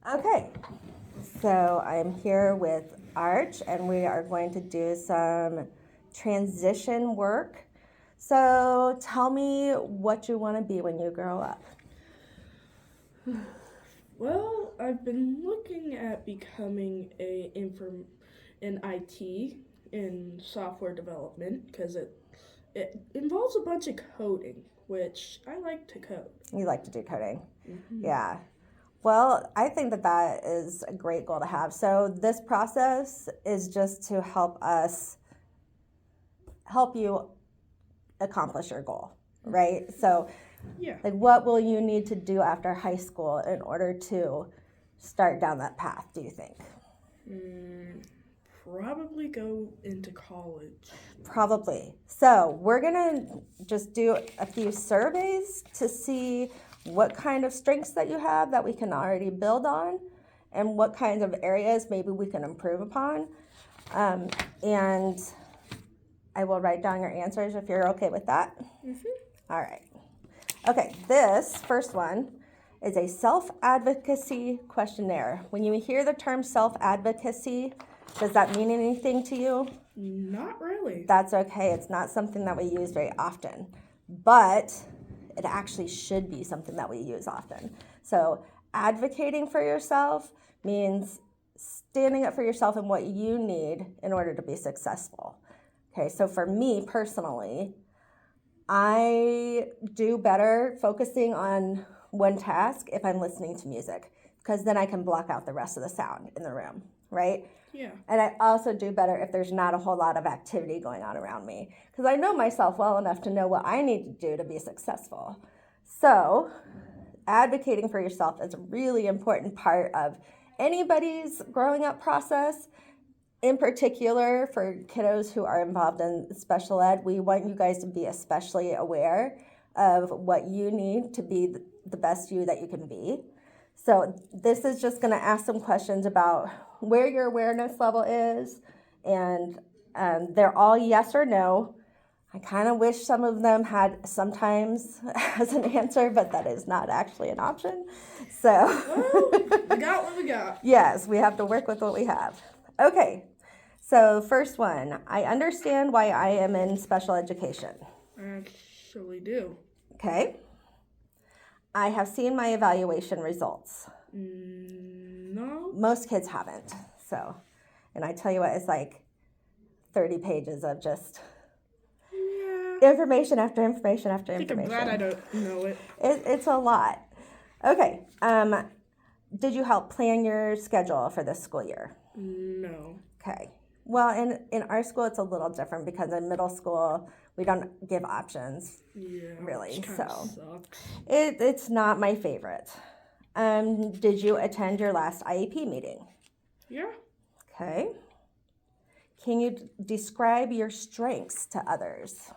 Okay, so I'm here with Arch, and we are going to do some transition work. So tell me what you want to be when you grow up. Well, I've been looking at becoming an IT in software development because it involves a bunch of coding, which I like to code. You like to do coding. Mm-hmm. Yeah. Well, I think that that is a great goal to have. So this process is just to help you accomplish your goal, right? So Yeah. like what will you need to do after high school in order to start down that path, do you think? Mm, Probably go into college. Probably. So we're gonna just do a few surveys to see what kind of strengths that you have that we can already build on and what kinds of areas maybe we can improve upon. And I will write down your answers if you're okay with that. Mm-hmm. All right. Okay, this first one is a self-advocacy questionnaire. When you hear the term self-advocacy, does that mean anything to you? Not really. That's okay. It's not something that we use very often, but it actually should be something that we use often. So, advocating for yourself means standing up for yourself and what you need in order to be successful. Okay, so for me personally, I do better focusing on one task if I'm listening to music because then I can block out the rest of the sound in the room, right? Yeah. And I also do better if there's not a whole lot of activity going on around me because I know myself well enough to know what I need to do to be successful. So, advocating for yourself is a really important part of anybody's growing up process. In particular, for kiddos who are involved in special ed, we want you guys to be especially aware of what you need to be the best you that you can be. So this is just going to ask some questions about where your awareness level is, and they're all yes or no. I kind of wish some of them had sometimes as an answer, but that is not actually an option. So Well, we got what we got. yes, we have to work with what we have. Okay, so first one, I understand why I am in special education. I actually do. Okay. I have seen my evaluation results. No. Most kids haven't. So, and I tell you what, it's like 30 pages of just Yeah. information after information after I think I'm information. glad I don't know it. It's a lot. Okay. Did you help plan your schedule for this school year? No. Okay. Well, in our school, it's a little different because in middle school, we don't give options, Yeah. really. Which kind So of sucks. it's not my favorite. Did you attend your last IEP meeting? Yeah. Okay. Can you describe your strengths to others?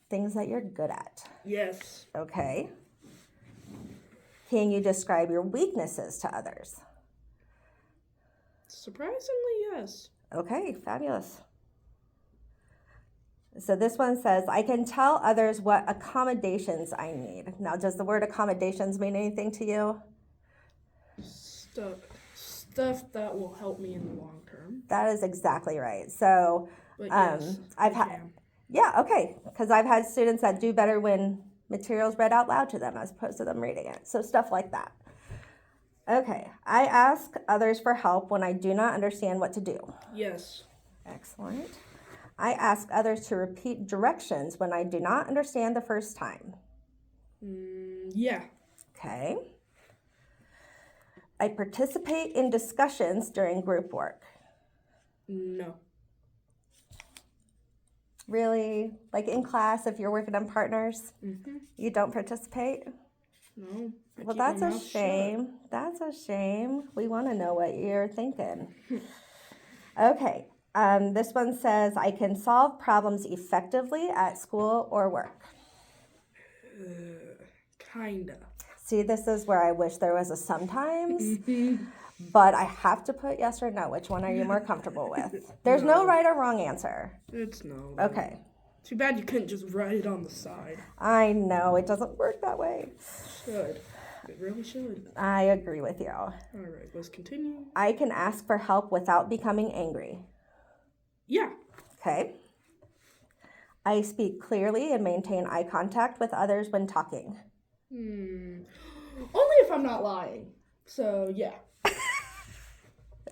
Things that you're good at. Yes. Okay. Can you describe your weaknesses to others? Surprisingly, yes. Okay, fabulous. So this one says, I can tell others what accommodations I need. Now, does the word accommodations mean anything to you? Stuff that will help me in the long term. That is exactly right. So, But yes, I've I had, can. yeah, okay, because I've had students that do better when materials read out loud to them as opposed to them reading it. So stuff like that. Okay, I ask others for help when I do not understand what to do. Yes. Excellent. I ask others to repeat directions when I do not understand the first time. Yeah. Okay. I participate in discussions during group work. No. Really? Like in class, if you're working on partners, you don't participate? No. I Well, keep my that's a mouth shut. shame. That's a shame. We want to know what you're thinking. Okay. This one says, I can solve problems effectively at school or work. Kinda. See, this is where I wish there was a sometimes, but I have to put yes or no. Which one are you more comfortable with? There's no right or wrong answer. It's no. Okay. Too bad you couldn't just write it on the side. I know, it doesn't work that way. Should. It really should. I agree with you. All right, let's continue. I can ask for help without becoming angry. Yeah. Okay. I speak clearly and maintain eye contact with others when talking. Only if I'm not lying. So, yeah. I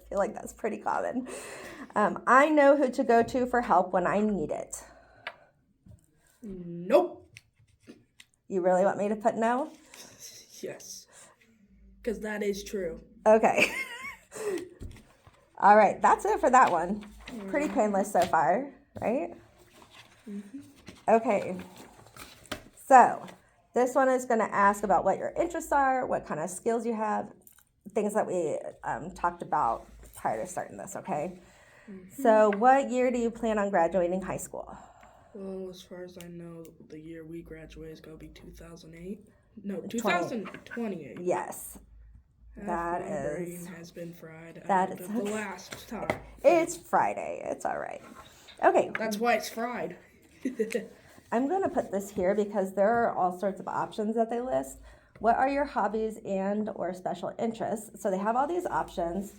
feel like that's pretty common. I know who to go to for help when I need it. Nope. You really want me to put no? Yes. Because that is true. Okay. All right, that's it for that one. Pretty painless so far, right? Okay. So, this one is going to ask about what your interests are, what kind of skills you have, things that we talked about prior to starting this, okay? So, what year do you plan on graduating high school? Well, as far as I know, the year we graduate is going to be 2008. No, 2028. Yes. My brain has been fried that out is of the last time. It's Friday. It's all right. Okay. That's why it's fried. I'm going to put this here because there are all sorts of options that they list. What are your hobbies and or special interests? So they have all these options,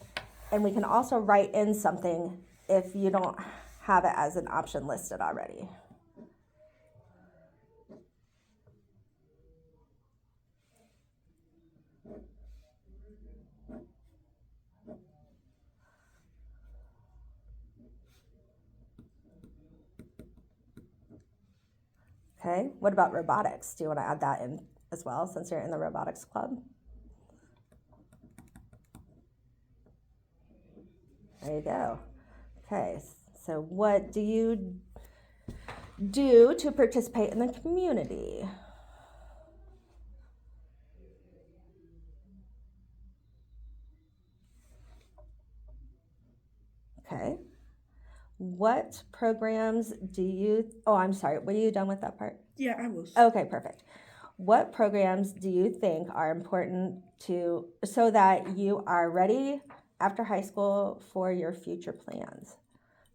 and we can also write in something if you don't have it as an option listed already. Okay, what about robotics? Do you want to add that in as well since you're in the robotics club? There you go. Okay, so what do you do to participate in the community? Okay. What programs do you, I'm sorry, were you done with that part? Yeah, I was. Okay, perfect. What programs do you think are important so that you are ready after high school for your future plans?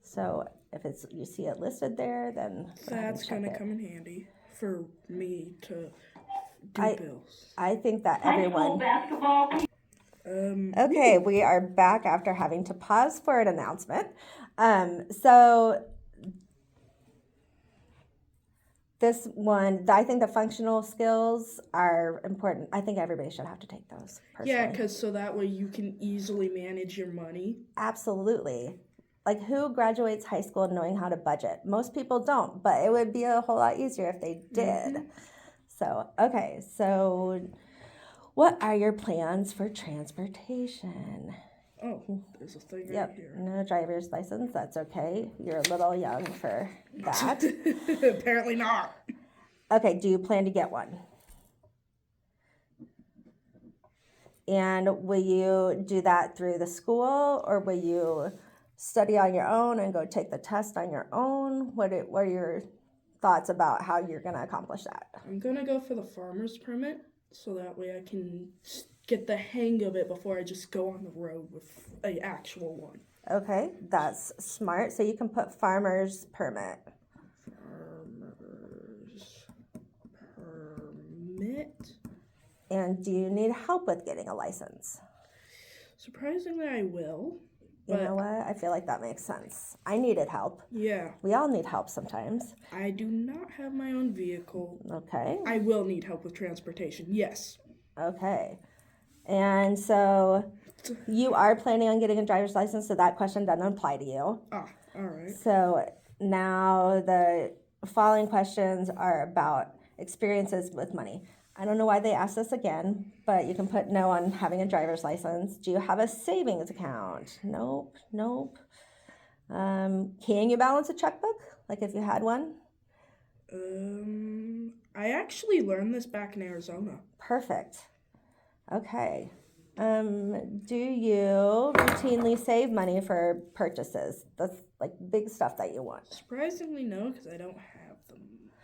So if you see it listed there, then that's going to come in handy for me to do bills. I think that everyone. Basketball. Okay, we are back after having to pause for an announcement. So this one, I think the functional skills are important. I think everybody should have to take those. Personally. Yeah, because so that way you can easily manage your money. Absolutely. Like, who graduates high school knowing how to budget? Most people don't, but it would be a whole lot easier if they did. So, okay, so what are your plans for transportation? Oh, there's a thing right Yep, here. no driver's license. That's okay. You're a little young for that. Apparently not. Okay, do you plan to get one? And will you do that through the school, or will you study on your own and go take the test on your own? What are your thoughts about how you're going to accomplish that? I'm going to go for the farmer's permit, so that way I can get the hang of it before I just go on the road with an actual one. Okay, that's smart. So you can put farmer's permit. Farmer's permit. And do you need help with getting a license? Surprisingly, I will. You know what? I feel like that makes sense. I needed help. Yeah. We all need help sometimes. I do not have my own vehicle. Okay. I will need help with transportation, yes. Okay. And so you are planning on getting a driver's license, so that question doesn't apply to you. Ah, all right. So now the following questions are about experiences with money. I don't know why they asked this again, but you can put no on having a driver's license. Do you have a savings account? Nope. Can you balance a checkbook? Like if you had one? I actually learned this back in Arizona. Perfect. Okay. Do you routinely save money for purchases? That's like big stuff that you want. Surprisingly, no, because I don't have them.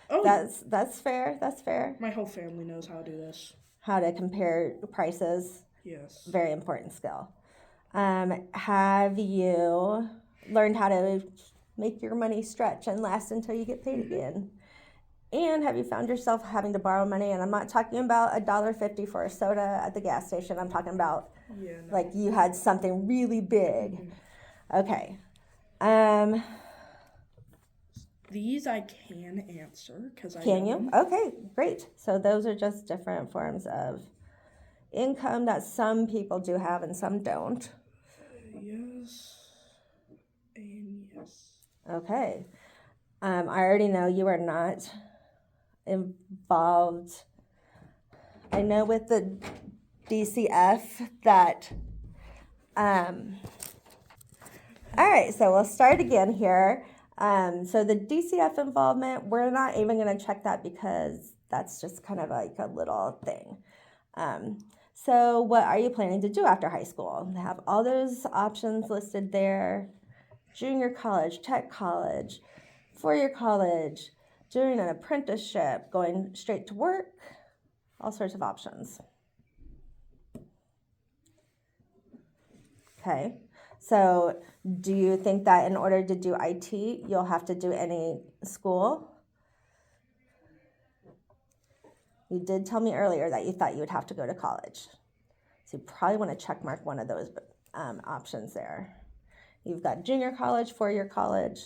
Oh, That's fair. That's fair. my whole family knows how to do this. How to compare prices. Yes. Very important skill. Have you learned how to make your money stretch and last until you get paid again? And have you found yourself having to borrow money? And I'm not talking about $1.50 for a soda at the gas station. I'm talking about Yeah, no. like you had something really big. Mhm. Okay. These I can answer because I Can know you? them. Okay, great. So those are just different forms of income that some people do have and some don't. Yes. And yes. Okay. I already know you are not involved. I know with the DCF that. All right, so we'll start again here. So the DCF involvement, we're not even going to check that because that's just kind of like a little thing. So what are you planning to do after high school? They have all those options listed there. Junior college, tech college, four-year college, doing an apprenticeship, going straight to work, all sorts of options. Okay, so do you think that in order to do IT, you'll have to do any school? You did tell me earlier that you thought you would have to go to college. So you probably want to check mark one of those options there. You've got junior college, four-year college.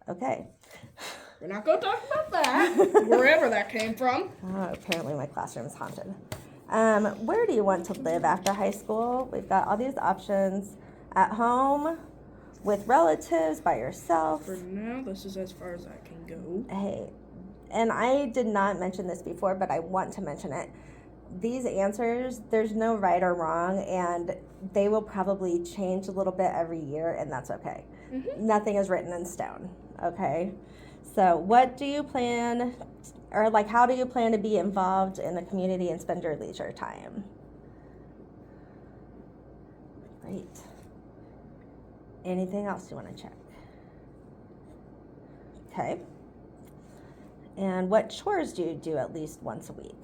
Okay. We're not going to talk about that, wherever that came from. Oh, apparently my classroom is haunted. Where do you want to live after high school? We've got all these options. At home, with relatives, by yourself. For now, this is as far as I can go. Hey, and I did not mention this before, but I want to mention it. These answers, there's no right or wrong, and they will probably change a little bit every year, and that's okay. Mm-hmm. Nothing is written in stone, okay? So what do you plan, or like how do you plan to be involved in the community and spend your leisure time? Great. Anything else you want to check? Okay. And what chores do you do at least once a week?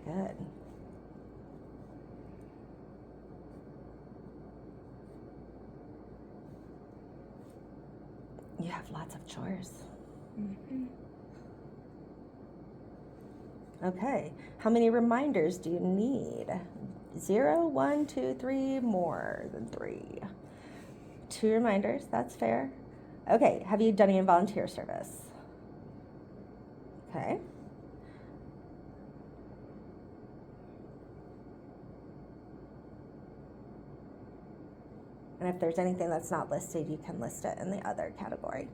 Good. You have lots of chores. Mm-hmm. Okay. How many reminders do you need? 0, 1, 2, 3, more than 3. 2 reminders, that's fair. Okay. Have you done any volunteer service? Okay. And if there's anything that's not listed, you can list it in the other category.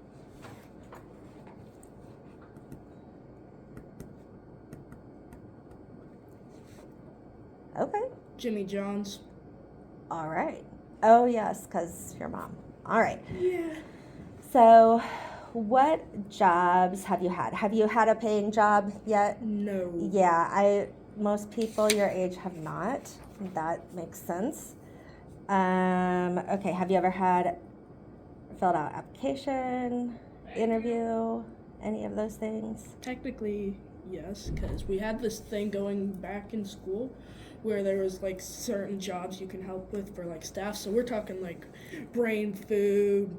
Okay. Jimmy John's. All right. Oh, yes, because your mom. All right. Yeah. So, what jobs have you had? Have you had a paying job yet? No. Yeah, most people your age have not. That makes sense. Okay, have you ever filled out application, interview, any of those things? Technically, yes, because we had this thing going back in school where there was like certain jobs you can help with for like staff. So we're talking like brain food,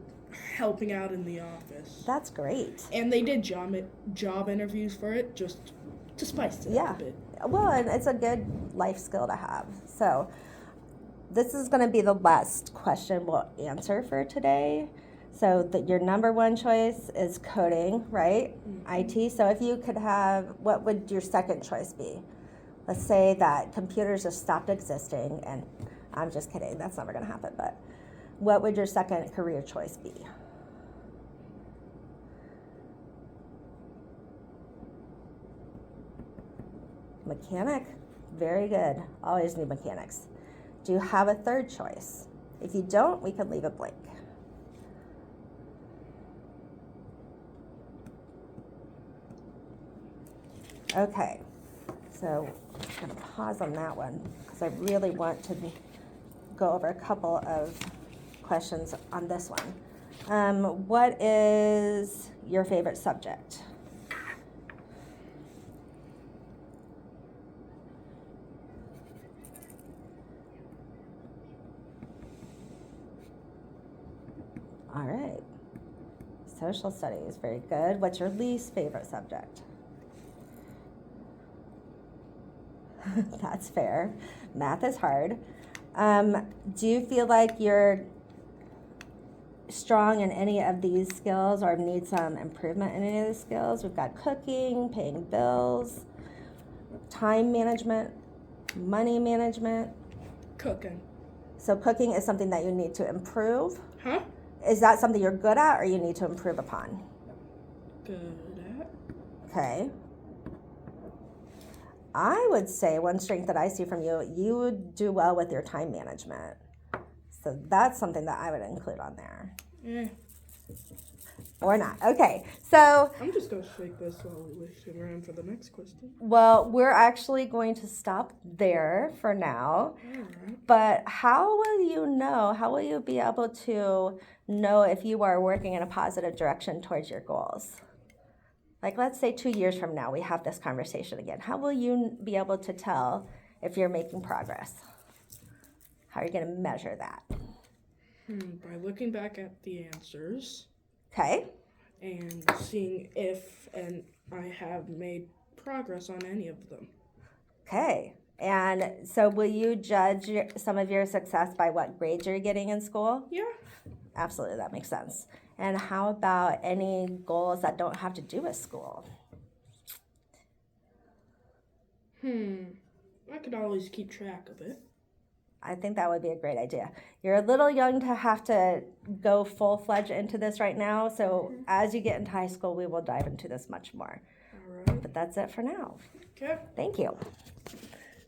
helping out in the office. That's great. And they did job interviews for it just to spice it up a bit. Well, and it's a good life skill to have. So this is going to be the last question we'll answer for today. So your number one choice is coding, right? Mm-hmm. IT. So if you could have, what would your second choice be? Let's say that computers just stopped existing, and I'm just kidding, that's never going to happen, but what would your second career choice be? Mechanic, very good. Always need mechanics. Do you have a third choice? If you don't, we can leave it blank. Okay, so I'm going to pause on that one because I really want to go over a couple of questions on this one. What is your favorite subject? All right. Social studies, very good. What's your least favorite subject? That's fair. Math is hard. Do you feel like you're strong in any of these skills or need some improvement in any of these skills? We've got cooking, paying bills, time management, money management. Cooking. So cooking is something that you need to improve. Huh? Is that something you're good at or you need to improve upon? Good at. Okay. I would say one strength that I see from you, you would do well with your time management. So that's something that I would include on there. Yeah. Or not. Okay. So, I'm just going to shake this while we wait around for the next question. well, we're actually going to stop there for now. Alright. But how will you know? How will you be able to know if you are working in a positive direction towards your goals? Like, let's say 2 years from now, we have this conversation again. How will you be able to tell if you're making progress? How are you going to measure that? By looking back at the answers Okay. and seeing if I have made progress on any of them. Okay. And so will you judge some of your success by what grades you're getting in school? Yeah. Absolutely, that makes sense. And how about any goals that don't have to do with school? I could always keep track of it. I think that would be a great idea. You're a little young to have to go full-fledged into this right now, so as you get into high school, we will dive into this much more. Alright. But that's it for now. Okay. Thank you.